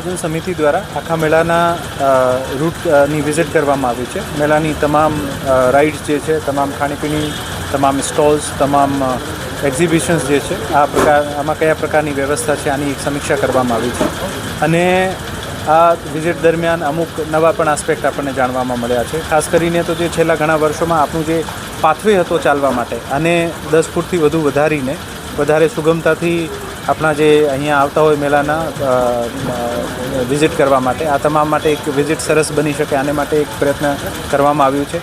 આયોજન સમિતિ દ્વારા આખા મેળાના રૂટની વિઝિટ કરવામાં આવી છે। મેળાની તમામ રાઇડ્સ જે છે, તમામ ખાણીપીણી, તમામ સ્ટોલ્સ, તમામ એક્ઝિબિશન્સ જે છે, આમાં કયા પ્રકારની વ્યવસ્થા છે આની એક સમીક્ષા કરવામાં આવી છે। અને આ વિઝિટ દરમિયાન અમુક નવા પણ આસ્પેક્ટ આપણને જાણવામાં મળ્યા છે। ખાસ કરીને તો જે છેલ્લા ઘણા વર્ષોમાં આપણું જે પાથવે હતો ચાલવા માટે અને 10 ફૂટથી વધુ વધારીને વધારે સુગમતાથી આપણા જે અહીંયા આવતા હોય મેળાના વિઝિટ કરવા માટે, આ તમામ માટે એક વિઝિટ સરસ બની શકે આને માટે એક પ્રયત્ન કરવામાં આવ્યું છે।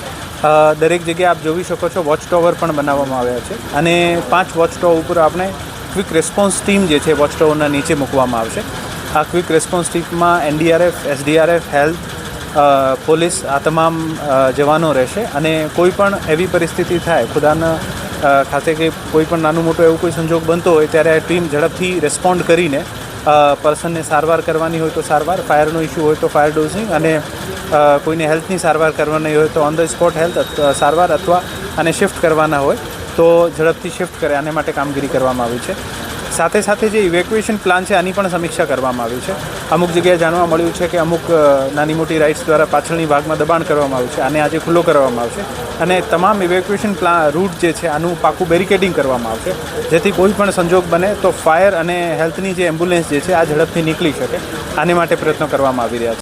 દરેક જગ્યાએ આપ જોઈ શકો છો વોચ ટાવર પણ બનાવવામાં આવ્યા છે અને 5 વોચ ટાવર ઉપર આપણે ક્વિક રિસ્પોન્સ ટીમ જે છે વોચ ટાવરના નીચે મૂકવામાં આવશે। આ ક્વિક રિસ્પોન્સ ટીમમાં NDRF, SDRF, હેલ્થ, પોલીસ આ તમામ જવાનો રહેશે અને કોઈ પણ એવી પરિસ્થિતિ થાય ખુદાના ખાતે કે કોઈ પણ નાનું મોટું એવું કોઈ સંજોગ બનતો હોય ત્યારે આ ટીમ ઝડપથી રિસ્પોન્ડ કરીને પર્સનને સારવાર કરવાની હોય તો સારવાર, ફાયરનો ઇસ્યુ હોય તો ફાયર ડોઝિંગ અને કોઈને હેલ્થની સારવાર કરવાની હોય તો ઓન ધ સ્પોટ હેલ્થ સારવાર અથવા આને શિફ્ટ કરવાના હોય તો ઝડપથી શિફ્ટ કરે આને માટે કામગીરી કરવામાં આવી છે। સાથે સાથે જે ઇવેક્યુએશન પ્લાન છે આની પણ સમીક્ષા કરવામાં આવી છે। અમુક જગ્યાએ જાણવા મળ્યું છે કે અમુક નાની મોટી રાઇડ્સ દ્વારા પાછળની ભાગમાં દબાણ કરવામાં આવ્યું છે, આને આજે ખુલ્લો કરવામાં આવશે અને તમામ ઇવેક્યુએશન રૂટ જે છે આનું પાકું બેરિકેડિંગ કરવામાં આવશે જેથી કોઈ પણ સંજોગ બને તો ફાયર અને હેલ્થની જે એમ્બ્યુલન્સ જે છે આ ઝડપથી નીકળી શકે, આને માટે પ્રયત્નો કરવામાં આવી રહ્યા છે।